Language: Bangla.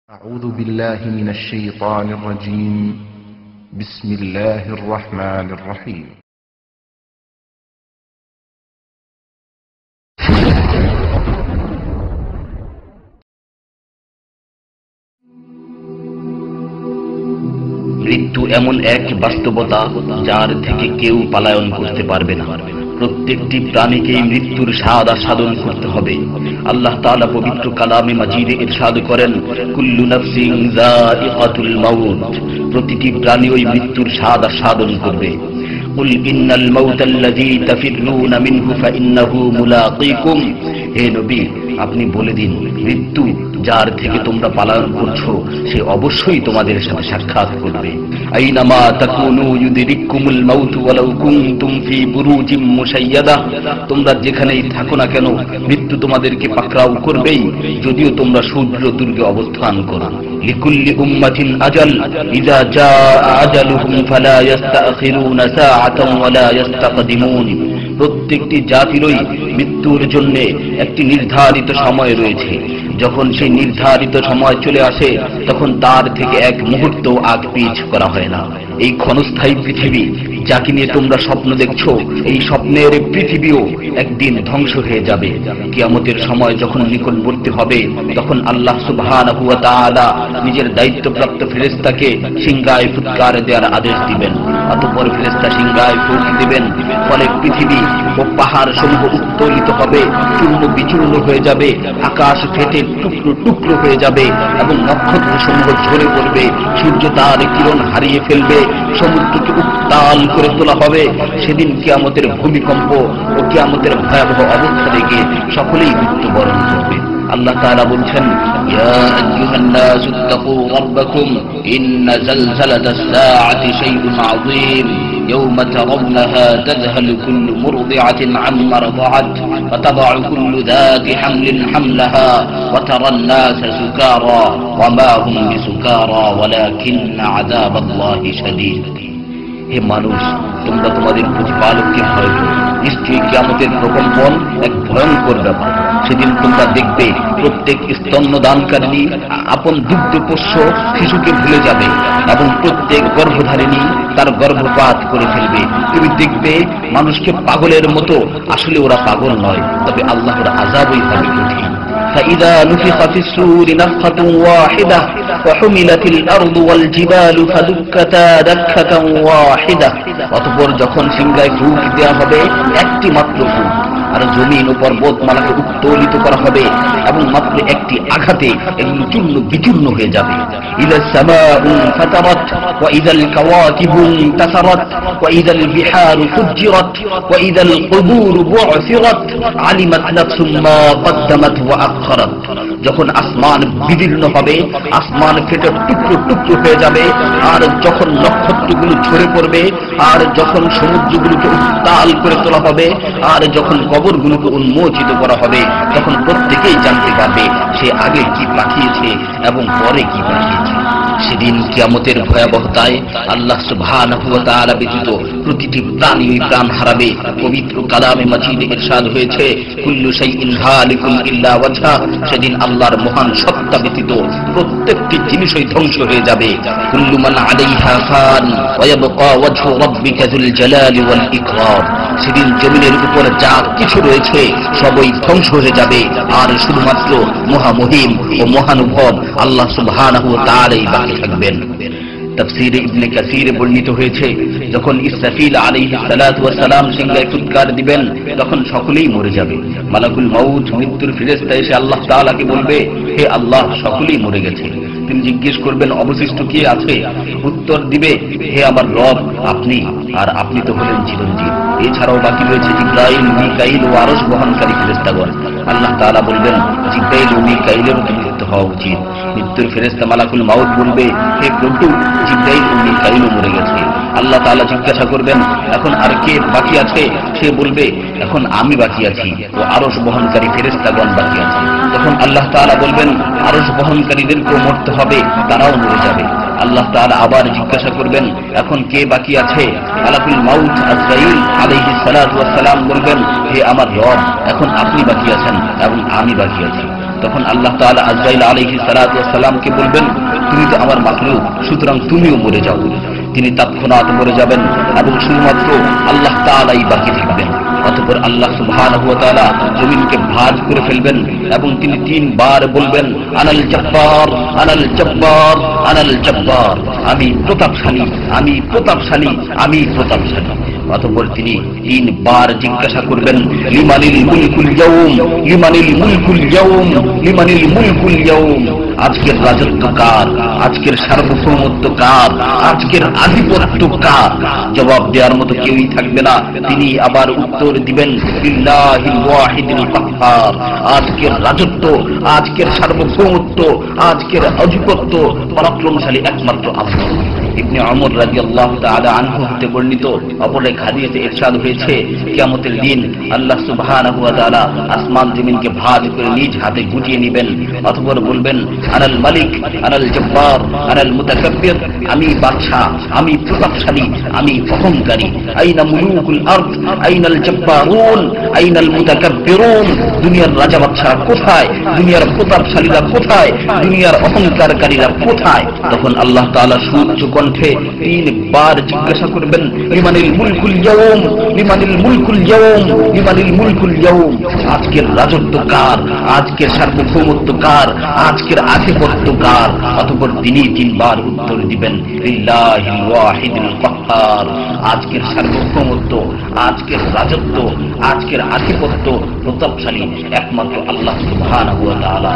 أعوذ بالله من الشيطان الرجيم. بسم الله الرحمن الرحيم. মৃত্যু এমন এক বাস্তবতা যার থেকে কেউ পলায়ন করতে পারবে না। প্রত্যেকটি প্রাণীকেই মৃত্যুর স্বাদ আস্বাদন করতে হবে। আল্লাহ তাআলা পবিত্র কালামে মাজিদে ইরশাদ করেন, কুল্লু নাফসিন যায়িকাতুল মাউত, প্রতিটি প্রাণী ওই মৃত্যুর স্বাদ আস্বাদন করবে। কুল ইন্নাল মাউতাল্লাযী তাফিররুনা মিনহু ফাইন্নাহু মুলাকীকুম, হে নবী আপনি বলে দিন, মৃত্যু যার থেকে তোমরা পলায়ন করছো সে অবশ্যই তোমাদের সাথে সাক্ষাৎ করবে। আইনামা তাকুনু ইউদরিকুমুল মাউত ওয়ালাউ কুনতুম ফি বুরুজিম মুশাইয়াদা, তোমরা যেখানেই থাকো না কেন মৃত্যু তোমাদেরকে পাকড়াও করবেই, যদিও তোমরা সূর্য দুর্গে অবস্থান করো। লিকুল্লি উম্মাতিন আজাল, ইযা জাআ আজালুহুম ফালা ইস্তাখিরুনা সাআতান ওয়ালা ইস্তাকদিমুন, প্রত্যেকটি জাতিরই মৃত্যুর জন্য একটি নির্ধারিত সময় রয়েছে। যখন সেই নির্ধারিত সময় চলে আসে তখন তার থেকে এক মুহূর্ত আগ পিছ করা হয় না। এই ক্ষণস্থায়ী পৃথিবী যাকে নিয়ে তোমরা স্বপ্ন দেখছো, এই স্বপ্নের পৃথিবীও একদিন ধ্বংস হয়ে যাবে। কিয়ামতের সময় যখন নিকটবর্তী হবে তখন আল্লাহ সুবহানাহু ওয়া তাআলা নিজের দায়িত্বপ্রাপ্ত ফেরেশতাকে সিংহায় ফুৎকার দেওয়ার আদেশ দিবেন। অতঃপর ফেরেশতা সিংহায় ফুঁক দিবেন, ফলে পৃথিবী ও পাহাড় সমূহ উত্তোলিত হবে, চূর্ণ বিচূর্ণ হয়ে যাবে, আকাশ ফেটে টুকরো টুকরো হয়ে যাবে এবং নক্ষত্র সমূহ ঝরে পড়বে, সূর্য তার কিরণ হারিয়ে ফেলবে, সমুদ্রকে উত্তাল করে তোলা হবে। সেদিন কিয়ামতের ভূমিকম্প ও কিয়ামতের ভয়াবহ অবস্থা দেখে সকলেই মৃত্যুবরণ করবে। আল্লাহ তাআলা বলছেন, ইয়া আইয়ুহান নাসু তাকু রাব্বাকুম ইন্না যালযালাতাস সাআতি শাইউন আযীম يوم ترونها تذهل كل مرضعة عما رضعت وتضع كل ذات حمل حملها وترى الناس سكارى وما هم بسكارى ولكن عذاب الله شديد। হে মানুষ, তোমরা তোমাদের প্রতিপালককে ভয় করো, নিশ্চয়ই কিয়ামতের প্রকম্পন এক ভয়ঙ্কর ব্যাপার। সেদিন তোমরা দেখবে প্রত্যেক স্তন্যদানকারিণী আপন দুগ্ধপোষ্য শিশুকে ভুলে যাবে এবং প্রত্যেক গর্ভধারিণী তার গর্ভপাত করে ফেলবে। তুমি দেখবে মানুষকে পাগলের মতো, আসলে ওরা পাগল নয়, তবে আল্লাহর আযাবই হবে কঠিন। فإذا نفخ في الصور نفخة واحدة وحملت الأرض والجبال فدكتا دكة واحدة, অতঃপর যখন সিংহায় ফুঁক দেওয়া হবে একটি মাত্র ফুঁক, আর জমিন ও পর্বতমালাকে উত্তোলিত করা হবে এবং মাত্র একটি আঘাতে এগুলো চূর্ণ বিচূর্ণ হয়ে যাবে। ইযা সামাউ ফাতারাত ওয়া ইযাল কাওয়াকিবু ইনতাসারাত ওয়া ইযাল বিহারু ফুজ্জিরাত ওয়া ইযাল কুবুরু বু'সিরাত আলিমাত নাফসুম মা কদ্দামাত ওয়া আখখারাত, যখন আসমান বিদীর্ণ হবে, আসমান ফেটে টুকরো টুকরো হয়ে যাবে, আর যখন নক্ষত্রগুলো ঝরে পড়বে, আর যখন সমুদ্রগুলোকে উত্তাল করে তোলা হবে, আর যখন কবরগুলোকে উন্মোচিত করা হবে, তখন প্রত্যেকেই জানতে পারবে সে আগে কি পাঠিয়েছে এবং পরে কি পাঠিয়েছে। সেদিন কিয়ামতের ভয়াবহতায় আল্লাহ সুবহানাহু ওয়া তাআলা ব্যতীত প্রতিটি প্রাণী প্রাণ হারাবে। পবিত্র কালামে মাজিদে ইরশাদ হয়েছে, কুল্লু শাইইন হালিকুন ইল্লা ওয়াজহা, সেদিন আল্লাহর মহান সত্তা ব্যতীত প্রত্যেকটি জিনিসই ধ্বংস হয়ে যাবে। কুল্লু মান আলাইহা ফান ওয়া ইয়াবকা ওয়াজহু রাব্বিকা যুল জালালি ওয়াল ইকরাম, সেদিন জমিনের উপর যা কিছু রয়েছে সবই ধ্বংস হয়ে যাবে, আর শুধুমাত্র মহামহিম ও মহানুভব আল্লাহ সুবহানাহু ওয়া তাআলাই বাকি থাকবেন। তাফসীরে ইবনে কাসীরে বর্ণিত হয়েছে, যখন ইসরাফিল আলাইহিস সালাতু ওয়াস সালাম সিংহায় ফুৎকার দিবেন তখন সকলেই মরে যাবে। মালাকুল মাউত মৃত্যুর ফেরেশতা এসে আল্লাহ তাআলাকে বলবে, হে আল্লাহ, সকলেই মরে গেছে। তিনি জিজ্ঞেস করবেন, অবশিষ্ট কে আছে? উত্তর দিবে, হে আমার রব, আপনি, আর আপনি তো হলেন চিরঞ্জীব। এছাড়াও বাকি রয়েছে জিবরাইল, মিকাইল ও আরশ বহনকারী ফেরেশতাগণ। আল্লাহ তাআলা বলবেন, জিবরাইল ও মিকাইলের মৃত্যু হওয়া উচিত। মৃত্যুর ফেরেশতা মালাকুল মাউত বলবে, হে প্রভু, জিবরাইল ও মিকাইলও মরে গেছে। আল্লাহ তাআলা জিজ্ঞাসা করবেন, এখন আর কে বাকি আছে? সে বলবে, এখন আমি বাকি আছি ও আরশ বহনকারী ফেরেশতাগণ বাকি আছে। তখন আল্লাহ তাআলা বলবেন, আরশ বহনকারীদেরকেও মরতে হবে, তারাও মরে যাবে। আল্লাহ তাআলা আবার জিজ্ঞাসা করবেন, এখন কে বাকি আছে? মালাকুল মাউত আজরাইল আলাইহিস সালাতু ওয়াস সালাম বলবেন, হে আমার রব, এখন আপনি বাকি আছেন এবং আমি বাকি আছি। তখন আল্লাহ তাআলা আজরাইল আলাইহিস সালাতু ওয়াস সালামকে বলবেন, তুমি তো আমার মাখলুক, সুতরাং তুমিও মরে যাও। তিনি তৎক্ষণাৎ মরে যাবেন এবং শুধুমাত্র আল্লাহ তাআলাই বাকি থাকবেন। অতঃপর আল্লাহ সুবহানাহু ওয়া তাআলা জমিনকে ভাঁজ করে ফেলবেন এবং তিনি 3 বার বলবেন, আনাল জব্বার, আনাল জব্বার, আনাল জব্বার, আমি প্রতাপশালী, আমি প্রতাপশালী, আমি প্রতাপশালী। অতঃপর তিনি 3 বার জিজ্ঞাসা করবেন, লিমানিল মুলকুল ইয়াউম, লিমানিল মুলকুল ইয়াউম, লিমানিল মুলকুল ইয়াউম, আজকের রাজত্ব কার, আজকের সার্বভৌমত্ব কার, আজকের আধিপত্য কার? জবাব দেওয়ার মতো কেউই থাকবে না। তিনি আবার উত্তর দিবেন, লিল্লাহিল ওয়াহিদিল কাহ্হার, আজকের রাজত্ব, আজকের সার্বভৌমত্ব, আজকের আধিপত্য পরাক্রমশালী একমাত্র আল্লাহ। ইবনে ওমর রাদিয়াল্লাহু তাআলা আনহু হতে বর্ণিত অপর এক হাদিসে ইরশাদ হয়েছে, কিয়ামতের দিন আল্লাহ সুবহানাহু ওয়া তাআলা আসমান জমিনকে ভাঁজ করে নিজ হাতে গুটিয়ে নেবেন। অতঃপর বলবেন, আনাল মালিক, আনাল জব্বার, আনাল মুতাকাব্বির, আমি বাদশাহ, আমি প্রতাপশালী, আমি অহংকারী। আইনা মুলুকুল আরদ, আইনাল জব্বারুন, আইনাল মুতাকাব্বিরুন, দুনিয়ার রাজা বাদশাহ কোথায়, দুনিয়ার প্রতাপশালীরা কোথায়, দুনিয়ার অহংকারকারীরা কোথায়? তখন আল্লাহ তাআলা সুউচ্চ কণ্ঠে 3 বার জিজ্ঞাসা করবেন, লিমানিল মুলকুল ইয়াউম, লিমানিল মুলকুল ইয়াউম, লিমানিল মুলকুল ইয়াউম, আজকের রাজত্ব কার, আজকের সার্বভৌমত্ব কার, আজকের আধিপত্য কার? অতঃপর তিনি 3 বার উত্তর দিবেন, লিল্লাহিল ওয়াহিদিল কাহ্হার, আজকের সার্বভৌমত্ব, আজকের রাজত্ব, আজকের আধিপত্য প্রতাপশালী একমাত্র আল্লাহ সুবহানাহু ওয়া তাআলা।